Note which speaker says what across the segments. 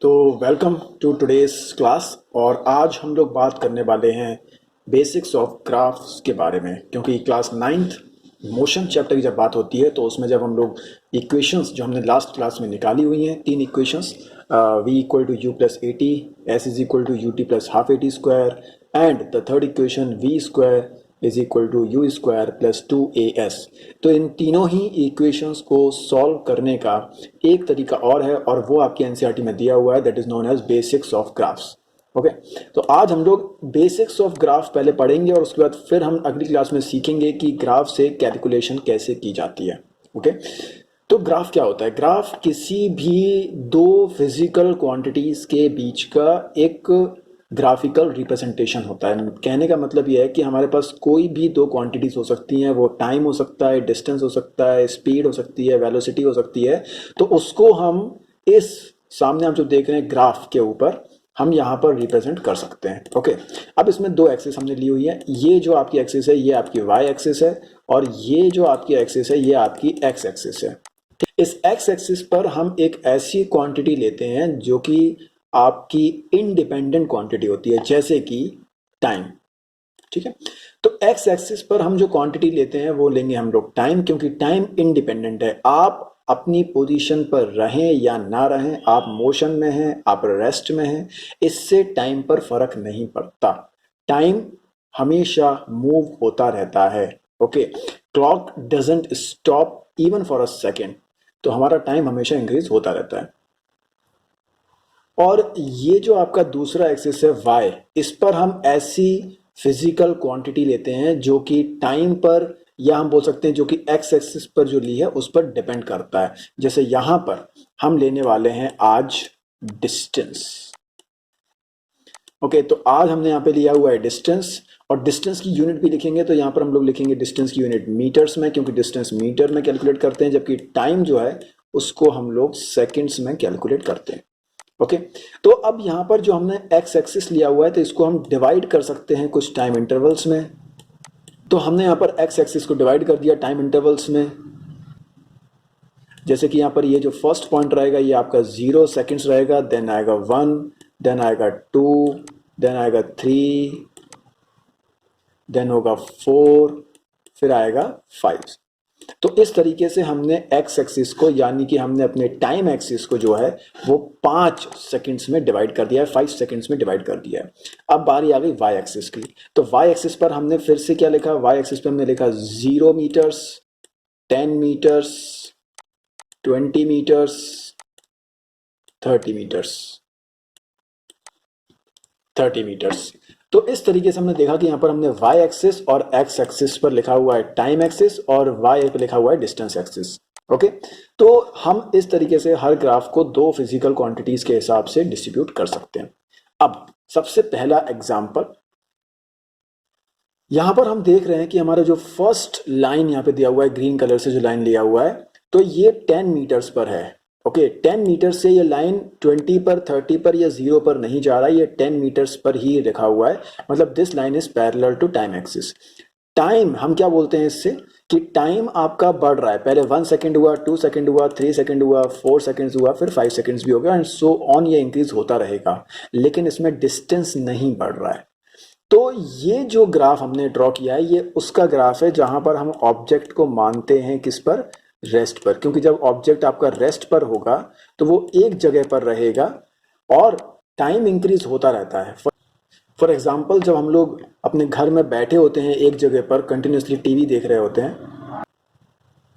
Speaker 1: तो welcome to today's class. और आज हम लोग बात करने वाले हैं बेसिक्स ऑफ ग्राफ्स के बारे में, क्योंकि क्लास नाइन्थ मोशन चैप्टर की जब बात होती है तो उसमें जब हम लोग इक्वेशंस जो हमने लास्ट क्लास में निकाली हुई हैं, तीन equations, v equal to u plus a t, s is equal to u t plus half a t square, and the third equation v square is equal to u square plus 2as। तो इन तीनों ही equations को solve करने का एक तरीका और है, और वो आपके एनसीईआरटी में दिया हुआ है, that is known as basics of graphs. Okay, तो आज हम लोग बेसिक्स ऑफ ग्राफ पहले पढ़ेंगे और उसके बाद फिर हम अगली क्लास में सीखेंगे कि ग्राफ से कैलकुलेशन कैसे की जाती है। ओके, तो ग्राफ क्या होता है? ग्राफ किसी भी दो फिजिकल क्वांटिटीज के बीच का एक ग्राफिकल रिप्रेजेंटेशन होता है। कहने का मतलब यह है कि हमारे पास कोई भी दो क्वांटिटीज हो सकती हैं, वो टाइम हो सकता है, डिस्टेंस हो सकता है, स्पीड हो सकती है, वेलोसिटी हो सकती है। तो उसको हम इस सामने हम जो देख रहे हैं ग्राफ के ऊपर हम यहाँ पर रिप्रेजेंट कर सकते हैं। ओके, अब इसमें दो एक्सिस हमने ली हुई है। ये जो आपकी एक्सिस है ये आपकी वाई एक्सिस है, और ये जो आपकी एक्सिस है ये आपकी एक्स एक्सिस है। इस एक्स एक्सिस पर हम एक ऐसी क्वांटिटी लेते हैं जो कि आपकी इंडिपेंडेंट क्वांटिटी होती है, जैसे कि टाइम। ठीक है, तो एक्स एक्सिस पर हम जो क्वांटिटी लेते हैं वो लेंगे हम लोग टाइम, क्योंकि टाइम इंडिपेंडेंट है। आप अपनी पोजीशन पर रहें या ना रहें, आप मोशन में हैं, आप रेस्ट में हैं, इससे टाइम पर फर्क नहीं पड़ता। टाइम हमेशा मूव होता रहता है। Okay, clock doesn't stop even for a second. तो हमारा टाइम हमेशा इंक्रीज होता रहता है। और ये जो आपका दूसरा एक्सिस है y, इस पर हम ऐसी फिजिकल क्वांटिटी लेते हैं जो कि टाइम पर, या हम बोल सकते हैं जो कि x एक्सिस पर जो ली है उस पर डिपेंड करता है। जैसे यहां पर हम लेने वाले हैं आज डिस्टेंस। ओके, तो आज हमने यहाँ पे लिया हुआ है डिस्टेंस, और डिस्टेंस की यूनिट भी लिखेंगे तो यहाँ पर हम लोग लिखेंगे डिस्टेंस की यूनिट मीटर्स में, क्योंकि डिस्टेंस मीटर में कैलकुलेट करते हैं, जबकि टाइम जो है उसको हम लोग सेकेंड्स में कैलकुलेट करते हैं। ओके, तो अब यहां पर जो हमने एक्स एक्सिस लिया हुआ है तो इसको हम डिवाइड कर सकते हैं कुछ टाइम इंटरवल्स में। तो हमने यहां पर एक्स एक्सिस को डिवाइड कर दिया टाइम इंटरवल्स में। जैसे कि यहां पर ये जो फर्स्ट पॉइंट रहेगा ये आपका 0 सेकेंड्स रहेगा, देन आएगा 1, देन आएगा 2, देन आएगा 3, देन होगा 4, फिर आएगा 5। तो इस तरीके से हमने एक्स एक्सिस को, यानी कि हमने अपने टाइम एक्सिस को जो है वो 5 सेकंड्स में डिवाइड कर दिया है, 5 सेकंड्स में डिवाइड कर दिया है। अब बारी आ गई वाई एक्सिस की। तो वाई एक्सिस पर हमने फिर से क्या लिखा? वाई एक्सिस पर हमने लिखा 0 metres, 10 metres, 20 metres, 30 metres, 30 metres. तो इस तरीके से हमने देखा कि यहाँ पर हमने y एक्सिस और x एक्सिस पर लिखा हुआ है टाइम एक्सिस, और y पर लिखा हुआ है डिस्टेंस एक्सिस। ओके, तो हम इस तरीके से हर ग्राफ को दो फिजिकल क्वांटिटीज के हिसाब से डिस्ट्रीब्यूट कर सकते हैं। अब सबसे पहला एग्जांपल, यहां पर हम देख रहे हैं कि हमारा जो फर्स्ट लाइन यहाँ पे दिया हुआ है, ग्रीन कलर से जो लाइन लिया हुआ है, तो ये 10 मीटर्स पर है। ओके, 10 मीटर से ये लाइन 20 पर, 30 पर या 0 पर नहीं जा रहा है, ये 10 मीटर्स पर ही लिखा हुआ है। मतलब this line is parallel to time axis. Time हम क्या बोलते हैं इससे, कि टाइम आपका बढ़ रहा है। पहले 1 सेकेंड हुआ, 2 सेकेंड हुआ, 3 सेकेंड हुआ, 4 सेकेंड्स हुआ, फिर 5 सेकेंड्स भी हो गया, एंड सो ऑन, ये इंक्रीज होता रहेगा। लेकिन इसमें डिस्टेंस नहीं बढ़ रहा है। तो ये जो ग्राफ हमने ड्रॉ किया है ये उसका ग्राफ है जहां पर हम ऑब्जेक्ट को मानते हैं किस पर? रेस्ट पर। क्योंकि जब ऑब्जेक्ट आपका रेस्ट पर होगा तो वो एक जगह पर रहेगा और टाइम इंक्रीज होता रहता है। फॉर एग्जाम्पल, जब हम लोग अपने घर में बैठे होते हैं एक जगह पर, कंटिन्यूसली टीवी देख रहे होते हैं,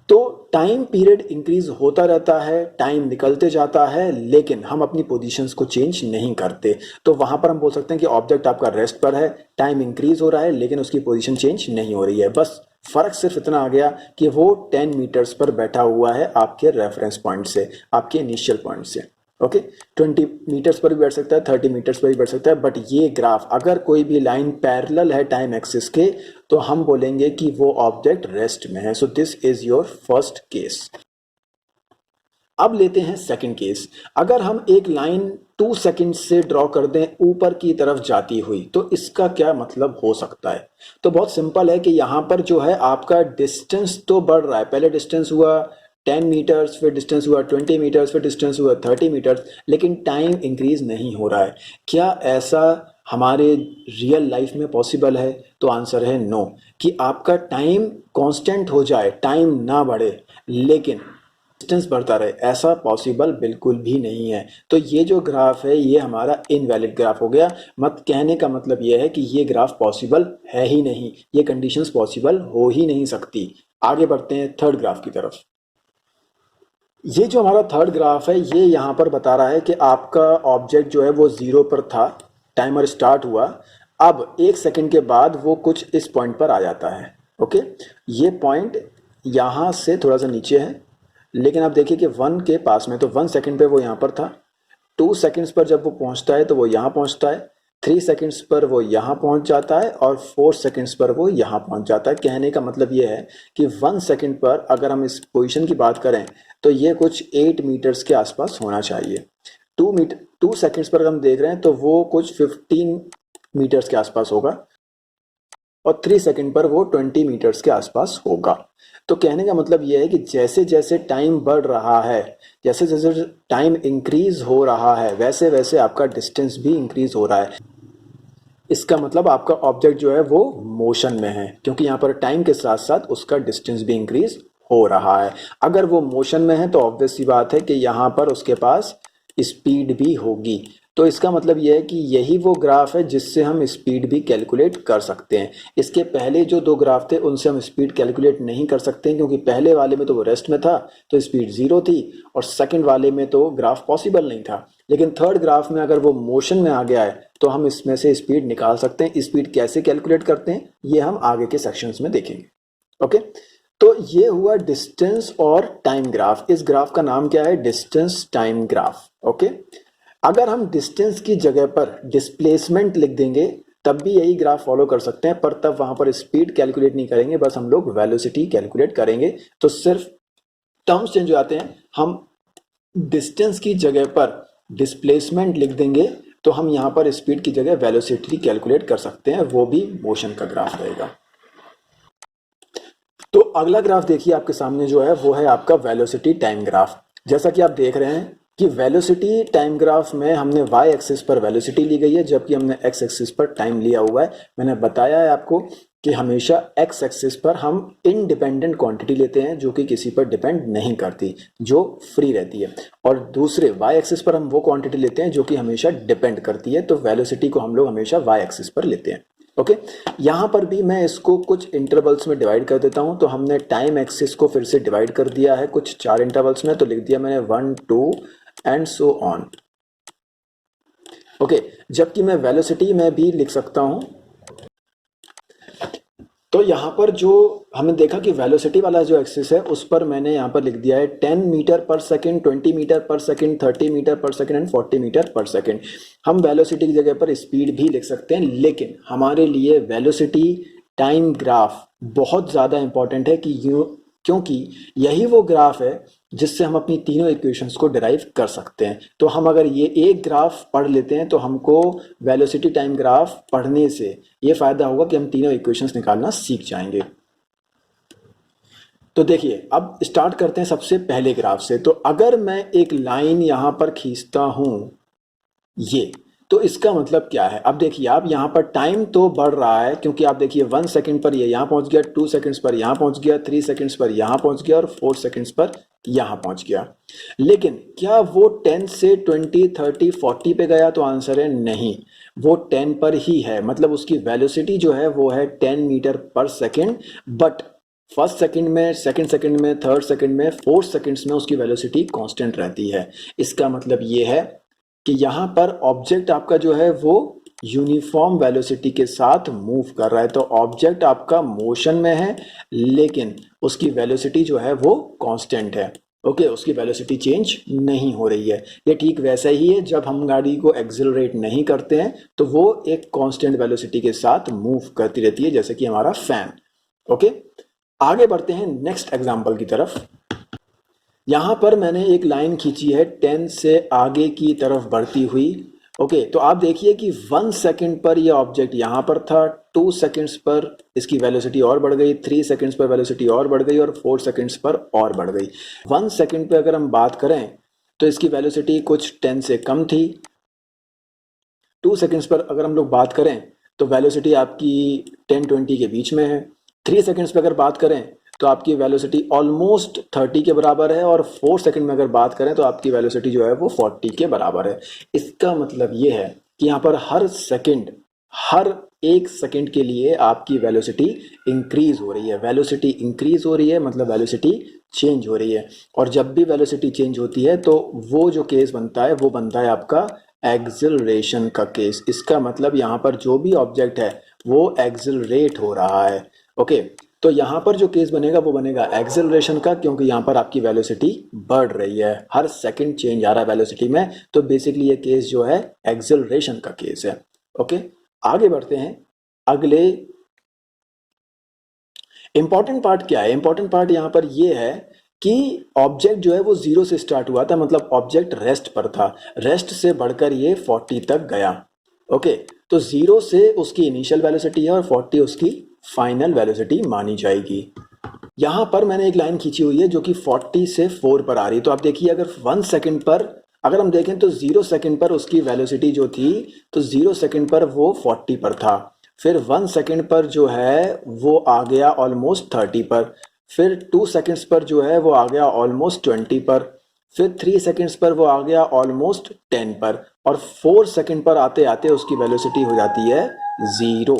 Speaker 1: तो टाइम पीरियड इंक्रीज होता रहता है, टाइम निकलते जाता है, लेकिन हम अपनी पोजीशंस को चेंज नहीं करते। तो वहां पर हम बोल सकते हैं कि ऑब्जेक्ट आपका रेस्ट पर है, टाइम इंक्रीज हो रहा है, लेकिन उसकी पोजीशन चेंज नहीं हो रही है। बस फर्क सिर्फ इतना आ गया कि वो 10 मीटर्स पर बैठा हुआ है आपके रेफरेंस पॉइंट से, आपके इनिशियल पॉइंट से। ओके, 20 मीटर्स पर भी बैठ सकता है, 30 मीटर्स पर भी बैठ सकता है, बट ये ग्राफ, अगर कोई भी लाइन पैरेलल है टाइम एक्सिस के, तो हम बोलेंगे कि वो ऑब्जेक्ट रेस्ट में है। So this is your first case. अब लेते हैं सेकंड केस। अगर हम एक लाइन 2 सेकंड से ड्रॉ कर दें ऊपर की तरफ जाती हुई, तो इसका क्या मतलब हो सकता है? तो बहुत सिंपल है कि यहां पर जो है आपका डिस्टेंस तो बढ़ रहा है। पहले डिस्टेंस हुआ 10 मीटर्स, फिर डिस्टेंस हुआ 20 मीटर्स, फिर डिस्टेंस हुआ 30 मीटर्स, लेकिन टाइम इंक्रीज नहीं हो रहा है। क्या ऐसा हमारे रियल लाइफ में पॉसिबल है? तो आंसर है नो। कि आपका टाइम कांस्टेंट हो जाए, टाइम ना बढ़े, लेकिन डिस्टेंस बढ़ता रहे, ऐसा पॉसिबल बिल्कुल भी नहीं है। तो ये जो ग्राफ है ये हमारा इनवैलिड ग्राफ हो गया। मत कहने का मतलब ये है कि ये ग्राफ पॉसिबल है ही नहीं, ये कंडीशंस पॉसिबल हो ही नहीं सकती। आगे बढ़ते हैं थर्ड ग्राफ की तरफ। ये जो हमारा थर्ड ग्राफ है ये यहाँ पर बता रहा है कि आपका ऑब्जेक्ट जो है वो 0 पर था, टाइमर स्टार्ट हुआ, अब 1 सेकंड के बाद वो कुछ इस पॉइंट पर आ जाता है। ओके, ये पॉइंट यहाँ से थोड़ा सा नीचे है, लेकिन आप देखिए कि 1 के पास में, तो 1 सेकंड पे वो यहाँ पर था। 2 सेकंड्स पर जब वो पहुँचता है तो वो यहाँ पहुँचता है, 3 सेकंड्स पर वो यहाँ पहुँच जाता है, और 4 सेकंड्स पर वो यहाँ पहुँच जाता है। कहने का मतलब ये है कि 1 सेकंड पर अगर हम इस पोजीशन की बात करें तो ये कुछ 8 मीटर्स के आसपास होना चाहिए। 2 सेकंड्स पर हम देख रहे हैं तो वो कुछ 15 मीटर्स के आसपास होगा, और 3 सेकंड पर वो 20 मीटर्स के आसपास होगा। तो कहने का मतलब ये है कि जैसे जैसे टाइम बढ़ रहा है, जैसे जैसे टाइम इंक्रीज हो रहा है, वैसे वैसे आपका डिस्टेंस भी इंक्रीज हो रहा है। इसका मतलब आपका ऑब्जेक्ट जो है वो मोशन में है, क्योंकि यहाँ पर टाइम के साथ साथ उसका डिस्टेंस भी इंक्रीज हो रहा है। अगर वो मोशन में है तो ऑब्वियस सी बात है कि यहाँ पर उसके पास स्पीड भी होगी। तो इसका मतलब यह है कि यही वो ग्राफ है जिससे हम स्पीड भी कैलकुलेट कर सकते हैं। इसके पहले जो 2 ग्राफ थे उनसे हम स्पीड कैलकुलेट नहीं कर सकते, क्योंकि पहले वाले में तो वो रेस्ट में था तो स्पीड 0 थी, और सेकंड वाले में तो ग्राफ पॉसिबल नहीं था। लेकिन थर्ड ग्राफ में अगर वो मोशन में आ गया है तो हम इसमें से स्पीड निकाल सकते हैं। स्पीड कैसे कैलकुलेट करते हैं ये हम आगे के सेक्शंस में देखेंगे। ओके, तो ये हुआ डिस्टेंस और टाइम ग्राफ। इस ग्राफ का नाम क्या है? Distance time graph. ओके, अगर हम डिस्टेंस की जगह पर डिस्प्लेसमेंट लिख देंगे तब भी यही ग्राफ फॉलो कर सकते हैं, पर तब वहां पर स्पीड कैलकुलेट नहीं करेंगे, बस हम लोग वेलोसिटी कैलकुलेट करेंगे। तो सिर्फ टर्म्स चेंज हो जाते हैं। हम डिस्टेंस की जगह पर डिस्प्लेसमेंट लिख देंगे तो हम यहां पर स्पीड की जगह वेलोसिटी कैलकुलेट कर सकते हैं, वो भी मोशन का ग्राफ रहेगा। तो अगला ग्राफ देखिए आपके सामने जो है वो है आपका वेलोसिटी टाइम ग्राफ। जैसा कि आप देख रहे हैं कि वेलोसिटी टाइम ग्राफ में हमने वाई एक्सिस पर वेलोसिटी ली गई है, जबकि हमने एक्स एक्सिस पर टाइम लिया हुआ है। मैंने बताया है आपको कि हमेशा एक्स एक्सिस पर हम इनडिपेंडेंट क्वांटिटी लेते हैं जो कि किसी पर डिपेंड नहीं करती, जो फ्री रहती है, और दूसरे वाई एक्सिस पर हम वो क्वांटिटी लेते हैं जो कि हमेशा डिपेंड करती है। तो वेलोसिटी को हम लोग हमेशा वाई एक्सिस पर लेते हैं। ओके, यहाँ पर भी मैं इसको कुछ इंटरवल्स में डिवाइड कर देता हूँ। तो हमने टाइम एक्सिस को फिर से डिवाइड कर दिया है कुछ 4 इंटरवल्स में, तो लिख दिया मैंने 1, 2 एंड सो ऑन। ओके, जबकि मैं वेलोसिटी में भी लिख सकता हूं। तो यहां पर जो हमने देखा कि वेलोसिटी वाला जो एक्सिस है उस पर मैंने यहां पर लिख दिया है 10 मीटर पर सेकंड, 20 मीटर पर सेकंड, 30 मीटर पर सेकंड एंड 40 मीटर पर सेकंड। हम वेलोसिटी की जगह पर स्पीड भी लिख सकते हैं, लेकिन हमारे लिए वेलोसिटी टाइम ग्राफ बहुत ज़्यादा इंपॉर्टेंट है क्योंकि यही वो ग्राफ है जिससे हम अपनी तीनों इक्वेशंस को डिराइव कर सकते हैं। तो हम अगर ये एक ग्राफ पढ़ लेते हैं तो हमको वेलोसिटी टाइम ग्राफ पढ़ने से ये फायदा होगा कि हम तीनों इक्वेशंस निकालना सीख जाएंगे। तो देखिए अब स्टार्ट करते हैं सबसे पहले ग्राफ से। तो अगर मैं एक लाइन यहां पर खींचता हूं ये, तो इसका मतलब क्या है? अब देखिए आप यहाँ पर टाइम तो बढ़ रहा है, क्योंकि आप देखिए 1 सेकंड पर ये यहाँ पहुंच गया, 2 सेकंड्स पर यहाँ पहुंच गया, 3 सेकंड्स पर यहाँ पहुंच गया, और 4 सेकंड्स पर यहाँ पहुंच गया। लेकिन क्या वो 10 से 20, 30, 40 पे गया? तो आंसर है नहीं, वो 10 पर ही है। मतलब उसकी वेलोसिटी जो है वो है 10 मीटर पर सेकेंड, बट फर्स्ट सेकंड में, सेकंड सेकंड में, थर्ड सेकंड में, फोर्थ सेकंड्स में उसकी वेलोसिटी कांस्टेंट रहती है। इसका मतलब ये है कि यहाँ पर ऑब्जेक्ट आपका जो है वो यूनिफॉर्म वेलोसिटी के साथ मूव कर रहा है। तो ऑब्जेक्ट आपका मोशन में है, लेकिन उसकी वेलोसिटी जो है वो कांस्टेंट है। ओके, उसकी वेलोसिटी चेंज नहीं हो रही है। ये ठीक वैसा ही है जब हम गाड़ी को एक्सेलरेट नहीं करते हैं तो वो एक कांस्टेंट वेलोसिटी के साथ मूव करती रहती है, जैसे कि हमारा फैन। ओके, आगे बढ़ते हैं नेक्स्ट एग्जांपल की तरफ। यहां पर मैंने एक लाइन खींची है 10 से आगे की तरफ बढ़ती हुई, ओके, तो आप देखिए कि 1 सेकंड पर ये ऑब्जेक्ट यहाँ पर था, 2 सेकंड्स पर इसकी वेलोसिटी और बढ़ गई, 3 सेकंड्स पर वेलोसिटी और बढ़ गई और 4 सेकंड्स पर और बढ़ गई। 1 सेकंड पे अगर हम बात करें तो इसकी वेलोसिटी कुछ 10 से कम थी। 2 सेकंड्स पर अगर हम लोग बात करें तो वेलोसिटी आपकी 10-20 के बीच में है। 3 सेकंड्स पर अगर बात करें तो आपकी वेलोसिटी ऑलमोस्ट 30 के बराबर है और 4 सेकंड में अगर बात करें तो आपकी वेलोसिटी जो है वो 40 के बराबर है। इसका मतलब ये है कि यहाँ पर हर 1 सेकंड के लिए आपकी वेलोसिटी इंक्रीज हो रही है। वेलोसिटी इंक्रीज हो रही है मतलब वेलोसिटी चेंज हो रही है, और जब भी वेलोसिटी चेंज होती है तो वो जो केस बनता है वो बनता है आपका एक्सिलरेशन का केस। इसका मतलब यहाँ पर जो भी ऑब्जेक्ट है वो एक्सिलरेट हो रहा है। ओके, तो यहाँ पर जो केस बनेगा वो बनेगा एक्सिलरेशन का, क्योंकि यहाँ पर आपकी वेलोसिटी बढ़ रही है, हर सेकंड चेंज आ रहा है वेलोसिटी में, तो बेसिकली ये केस जो है एक्सिलरेशन का केस है। ओके, आगे बढ़ते हैं। अगले इंपॉर्टेंट पार्ट क्या है? इंपॉर्टेंट पार्ट यहाँ पर ये है कि ऑब्जेक्ट जो है वो 0 से स्टार्ट हुआ था, मतलब ऑब्जेक्ट रेस्ट पर था, रेस्ट से बढ़कर ये 40 तक गया। ओके, तो 0 से उसकी इनिशियल वेलोसिटी है और 40 उसकी फाइनल वेलोसिटी मानी जाएगी। यहाँ पर मैंने एक लाइन खींची हुई है जो कि 40 से 4 पर आ रही है। तो आप देखिए, अगर 1 सेकंड पर अगर हम देखें तो 0 सेकंड पर उसकी वेलोसिटी जो थी, तो 0 सेकंड पर वो 40 पर था। फिर 1 सेकंड पर जो है वो आ गया ऑलमोस्ट 30 पर। फिर 2 सेकंड्स पर जो है वो आ गया ऑलमोस्ट 20 पर। फिर 3 सेकंड्स पर वो आ गया ऑलमोस्ट 10 पर, और 4 सेकंड पर आते आते उसकी वेलोसिटी हो जाती है 0।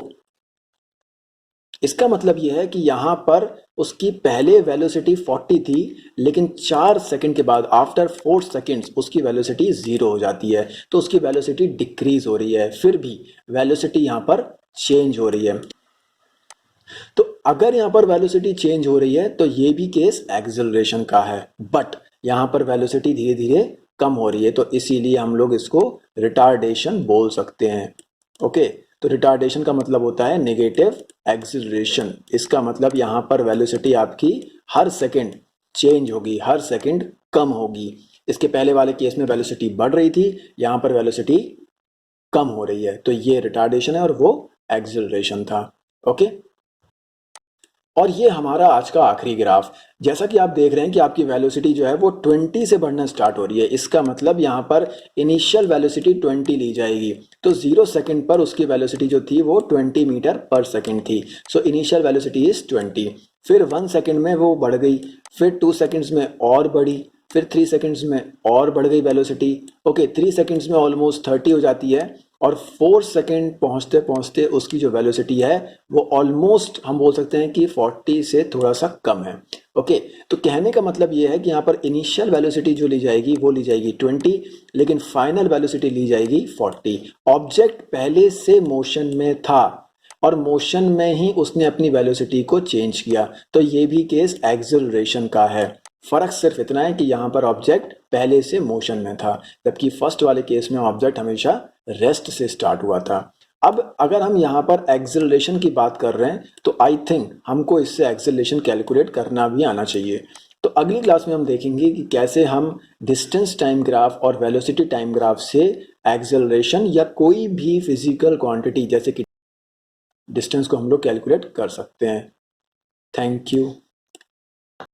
Speaker 1: इसका मतलब यह है कि यहाँ पर उसकी पहले वेलोसिटी 40 थी, लेकिन 4 सेकंड के बाद आफ्टर 4 सेकंड्स उसकी वेलोसिटी 0 हो जाती है, तो उसकी वेलोसिटी डिक्रीज हो रही है, फिर भी वेलोसिटी यहाँ पर चेंज हो रही है। तो अगर यहाँ पर वेलोसिटी चेंज हो रही है तो ये भी केस एक्सेलरेशन का है, बट यहाँ पर वेलोसिटी धीरे धीरे कम हो रही है, तो इसीलिए हम लोग इसको रिटार्डेशन बोल सकते हैं। ओके, तो रिटार्डेशन का मतलब होता है नेगेटिव एक्सेलरेशन। इसका मतलब यहाँ पर वेलोसिटी आपकी हर सेकंड चेंज होगी, हर सेकंड कम होगी। इसके पहले वाले केस में वेलोसिटी बढ़ रही थी, यहाँ पर वेलोसिटी कम हो रही है, तो ये रिटार्डेशन है और वो एक्सेलरेशन था। ओके, और ये हमारा आज का आखिरी ग्राफ। जैसा कि आप देख रहे हैं कि आपकी वेलोसिटी जो है वो 20 से बढ़ना स्टार्ट हो रही है। इसका मतलब यहाँ पर इनिशियल वेलोसिटी 20 ली जाएगी, तो 0 सेकंड पर उसकी वेलोसिटी जो थी वो 20 मीटर पर सेकंड थी। So initial velocity is 20। फिर 1 सेकंड में वो बढ़ गई, फिर 2 सेकंड्स में और बढ़ी, फिर 3 सेकंड्स में और बढ़ गई वेलोसिटी। ओके, 3 सेकंड्स में ऑलमोस्ट 30 हो जाती है, और 4 सेकंड पहुंचते पहुंचते उसकी जो वेलोसिटी है वो ऑलमोस्ट हम बोल सकते हैं कि 40 से थोड़ा सा कम है। ओके, तो कहने का मतलब ये है कि यहाँ पर इनिशियल वेलोसिटी जो ली जाएगी वो ली जाएगी 20, लेकिन फाइनल वेलोसिटी ली जाएगी 40। ऑब्जेक्ट पहले से मोशन में था और मोशन में ही उसने अपनी वेलोसिटी को चेंज किया, तो ये भी केस एक्सेलरेशन का है। फर्क सिर्फ इतना है कि यहाँ पर ऑब्जेक्ट पहले से मोशन में था, जबकि फर्स्ट वाले केस में ऑब्जेक्ट हमेशा रेस्ट से स्टार्ट हुआ था। अब अगर हम यहाँ पर एक्सेलरेशन की बात कर रहे हैं तो आई थिंक हमको इससे एक्सेलरेशन कैलकुलेट करना भी आना चाहिए। तो अगली क्लास में हम देखेंगे कि कैसे हम डिस्टेंस टाइम ग्राफ और वेलोसिटी टाइम ग्राफ से एक्सेलरेशन या कोई भी फिजिकल क्वांटिटी जैसे कि डिस्टेंस को हम लोग कैलकुलेट कर सकते हैं। Thank you.